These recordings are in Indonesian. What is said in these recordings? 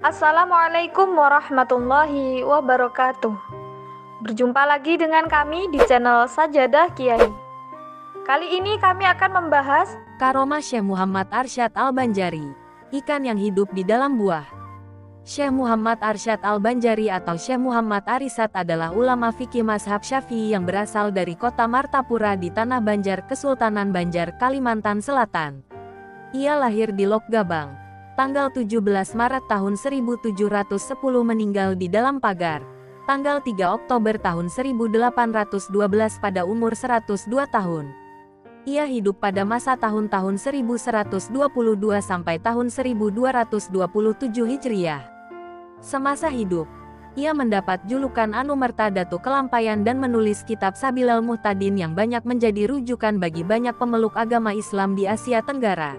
Assalamualaikum warahmatullahi wabarakatuh. Berjumpa lagi dengan kami di channel Sajadah Kiai. Kali ini kami akan membahas Karomah Syekh Muhammad Arsyad Al-Banjari, ikan yang hidup di dalam buah. Syekh Muhammad Arsyad Al-Banjari atau Syekh Muhammad Arisat adalah ulama fikih mazhab Syafi'i yang berasal dari kota Martapura di Tanah Banjar, Kesultanan Banjar, Kalimantan Selatan. Ia lahir di Lokgabang, tanggal 17 Maret tahun 1710, meninggal di dalam pagar, tanggal 3 Oktober tahun 1812 pada umur 102 tahun. Ia hidup pada masa tahun-tahun 1122 sampai tahun 1227 Hijriah. Semasa hidup, ia mendapat julukan Anumerta Datu Kelampaian dan menulis kitab Sabilal Muhtadin yang banyak menjadi rujukan bagi banyak pemeluk agama Islam di Asia Tenggara.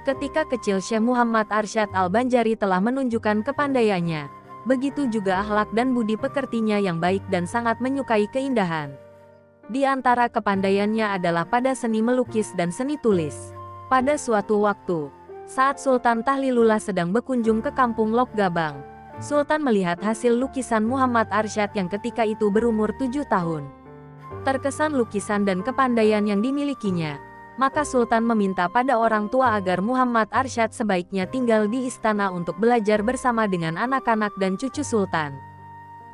Ketika kecil, Syekh Muhammad Arsyad Al-Banjari telah menunjukkan kepandaiannya, begitu juga akhlak dan budi pekertinya yang baik dan sangat menyukai keindahan. Di antara kepandaiannya adalah pada seni melukis dan seni tulis. Pada suatu waktu, saat Sultan Tahlilullah sedang berkunjung ke kampung Lokgabang, Sultan melihat hasil lukisan Muhammad Arsyad yang ketika itu berumur 7 tahun. Terkesan lukisan dan kepandaian yang dimilikinya, maka Sultan meminta pada orang tua agar Muhammad Arsyad sebaiknya tinggal di istana untuk belajar bersama dengan anak-anak dan cucu Sultan.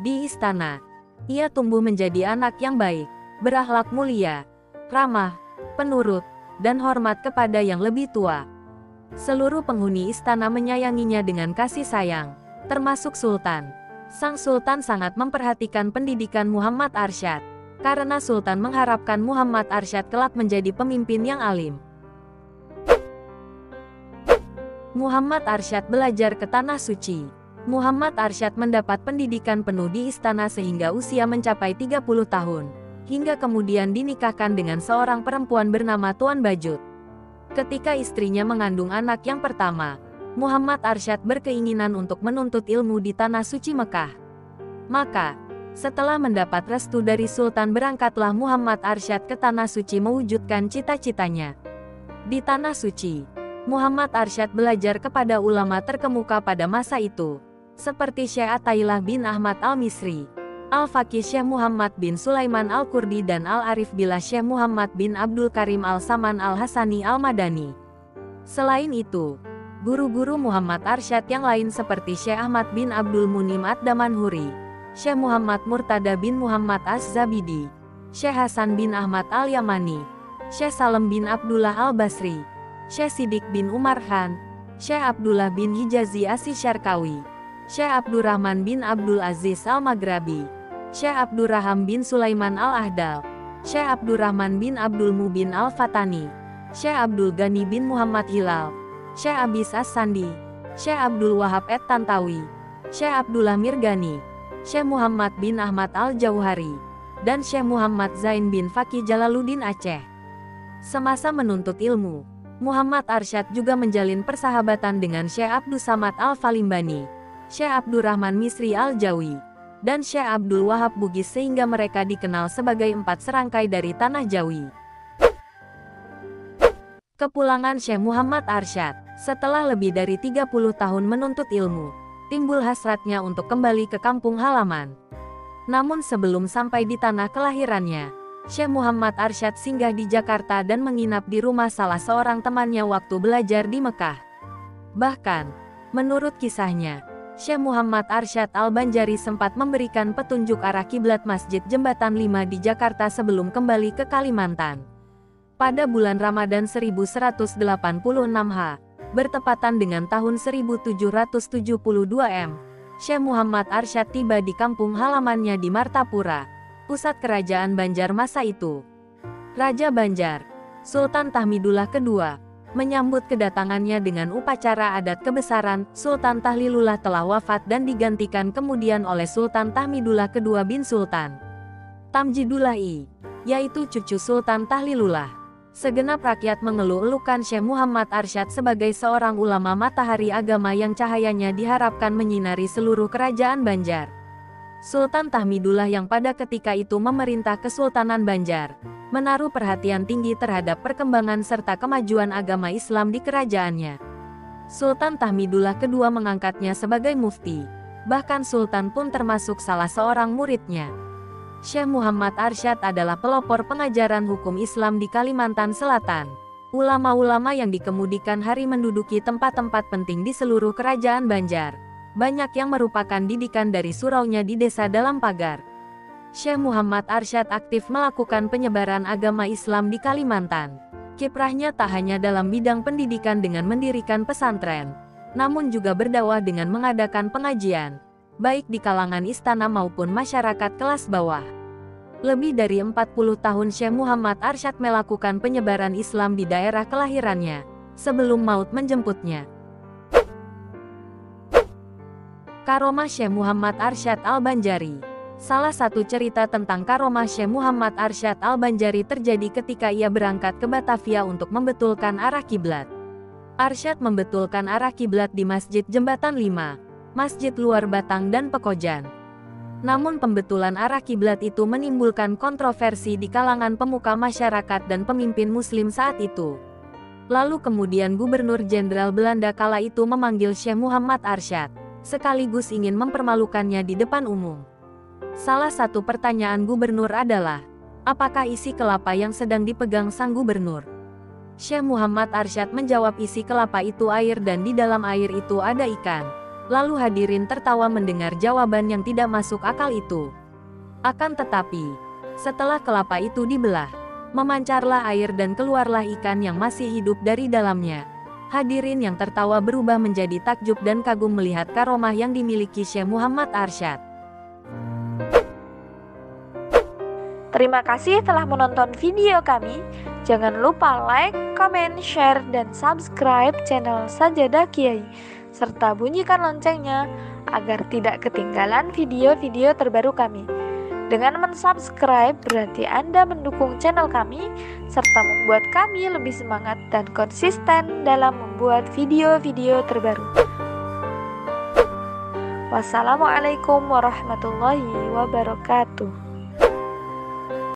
Di istana, ia tumbuh menjadi anak yang baik, berakhlak mulia, ramah, penurut, dan hormat kepada yang lebih tua. Seluruh penghuni istana menyayanginya dengan kasih sayang, termasuk Sultan. Sang Sultan sangat memperhatikan pendidikan Muhammad Arsyad, karena Sultan mengharapkan Muhammad Arsyad kelak menjadi pemimpin yang alim. Muhammad Arsyad belajar ke Tanah Suci. Muhammad Arsyad mendapat pendidikan penuh di istana sehingga usia mencapai 30 tahun. Hingga kemudian dinikahkan dengan seorang perempuan bernama Tuan Bajut. Ketika istrinya mengandung anak yang pertama, Muhammad Arsyad berkeinginan untuk menuntut ilmu di Tanah Suci Mekah. Maka, setelah mendapat restu dari Sultan, berangkatlah Muhammad Arsyad ke Tanah Suci mewujudkan cita-citanya. Di Tanah Suci, Muhammad Arsyad belajar kepada ulama terkemuka pada masa itu, seperti Syekh Athaillah bin Ahmad Al-Misri, Al-Faqih Syekh Muhammad bin Sulaiman Al-Kurdi, dan Al-Arif Billah Syekh Muhammad bin Abdul Karim Al-Saman Al-Hasani Al-Madani. Selain itu, guru-guru Muhammad Arsyad yang lain seperti Syekh Ahmad bin Abdul Munim Ad-Damanhuri, Syekh Muhammad Murtada bin Muhammad Az-Zabidi, Syekh Hasan bin Ahmad Al-Yamani, Syekh Salem bin Abdullah Al-Basri, Syekh Sidik bin Umar Khan, Syekh Abdullah bin Hijazi Asy-Syarqawi, Syekh Abdurrahman bin Abdul Aziz Al-Maghrabi, Syekh Abdurrahman bin Sulaiman Al-Ahdal, Syekh Abdurrahman bin Abdul Mubin Al-Fatani, Syekh Abdul Ghani bin Muhammad Hilal, Syekh Abis As-Sandi, Syekh Abdul Wahab Et-Tantawi, Syekh Abdullah Mirgani, Syekh Muhammad bin Ahmad Al-Jauhari, dan Syekh Muhammad Zain bin Faqih Jalaluddin Aceh. Semasa menuntut ilmu, Muhammad Arsyad juga menjalin persahabatan dengan Syekh Abdus Samad Al-Falimbani, Syekh Abdurrahman Misri Al-Jawi, dan Syekh Abdul Wahab Bugis, sehingga mereka dikenal sebagai 4 serangkai dari Tanah Jawi. Kepulangan Syekh Muhammad Arsyad. Setelah lebih dari 30 tahun menuntut ilmu, timbul hasratnya untuk kembali ke kampung halaman. Namun sebelum sampai di tanah kelahirannya, Syekh Muhammad Arsyad singgah di Jakarta dan menginap di rumah salah seorang temannya waktu belajar di Mekah. Bahkan, menurut kisahnya, Syekh Muhammad Arsyad Al-Banjari sempat memberikan petunjuk arah kiblat Masjid Jembatan 5 di Jakarta sebelum kembali ke Kalimantan. Pada bulan Ramadan 1186 H, bertepatan dengan tahun 1772 M, Syekh Muhammad Arsyad tiba di kampung halamannya di Martapura, pusat kerajaan Banjar masa itu. Raja Banjar, Sultan Tahmidullah II, menyambut kedatangannya dengan upacara adat kebesaran. Sultan Tahlilullah telah wafat dan digantikan kemudian oleh Sultan Tahmidullah II bin Sultan Tamjidullah I, yaitu cucu Sultan Tahlilullah. Segenap rakyat mengeluh-elukan Syekh Muhammad Arsyad sebagai seorang ulama matahari agama yang cahayanya diharapkan menyinari seluruh kerajaan Banjar. Sultan Tahmidullah yang pada ketika itu memerintah Kesultanan Banjar, menaruh perhatian tinggi terhadap perkembangan serta kemajuan agama Islam di kerajaannya. Sultan Tahmidullah II mengangkatnya sebagai mufti. Bahkan Sultan pun termasuk salah seorang muridnya. Syekh Muhammad Arsyad adalah pelopor pengajaran hukum Islam di Kalimantan Selatan. Ulama-ulama yang dikemudikan hari menduduki tempat-tempat penting di seluruh kerajaan Banjar. Banyak yang merupakan didikan dari suraunya di desa dalam pagar. Syekh Muhammad Arsyad aktif melakukan penyebaran agama Islam di Kalimantan. Kiprahnya tak hanya dalam bidang pendidikan dengan mendirikan pesantren, namun juga berdakwah dengan mengadakan pengajian, baik di kalangan istana maupun masyarakat kelas bawah. Lebih dari 40 tahun Syekh Muhammad Arsyad melakukan penyebaran Islam di daerah kelahirannya, sebelum maut menjemputnya. Karomah Syekh Muhammad Arsyad Al-Banjari. Salah satu cerita tentang karomah Syekh Muhammad Arsyad Al-Banjari terjadi ketika ia berangkat ke Batavia untuk membetulkan arah kiblat. Arsyad membetulkan arah kiblat di Masjid Jembatan 5, Masjid Luar Batang dan Pekojan. Namun pembetulan arah kiblat itu menimbulkan kontroversi di kalangan pemuka masyarakat dan pemimpin muslim saat itu. Lalu kemudian Gubernur Jenderal Belanda kala itu memanggil Syekh Muhammad Arsyad, sekaligus ingin mempermalukannya di depan umum. Salah satu pertanyaan gubernur adalah, apakah isi kelapa yang sedang dipegang sang gubernur? Syekh Muhammad Arsyad menjawab isi kelapa itu air dan di dalam air itu ada ikan. Lalu hadirin tertawa mendengar jawaban yang tidak masuk akal itu. Akan tetapi, setelah kelapa itu dibelah, memancarlah air dan keluarlah ikan yang masih hidup dari dalamnya. Hadirin yang tertawa berubah menjadi takjub dan kagum melihat karomah yang dimiliki Syekh Muhammad Arsyad. Terima kasih telah menonton video kami. Jangan lupa like, comment, share, dan subscribe channel Sajadah Kiai, serta bunyikan loncengnya agar tidak ketinggalan video-video terbaru kami. Dengan mensubscribe berarti Anda mendukung channel kami, serta membuat kami lebih semangat dan konsisten dalam membuat video-video terbaru. Wassalamualaikum warahmatullahi wabarakatuh.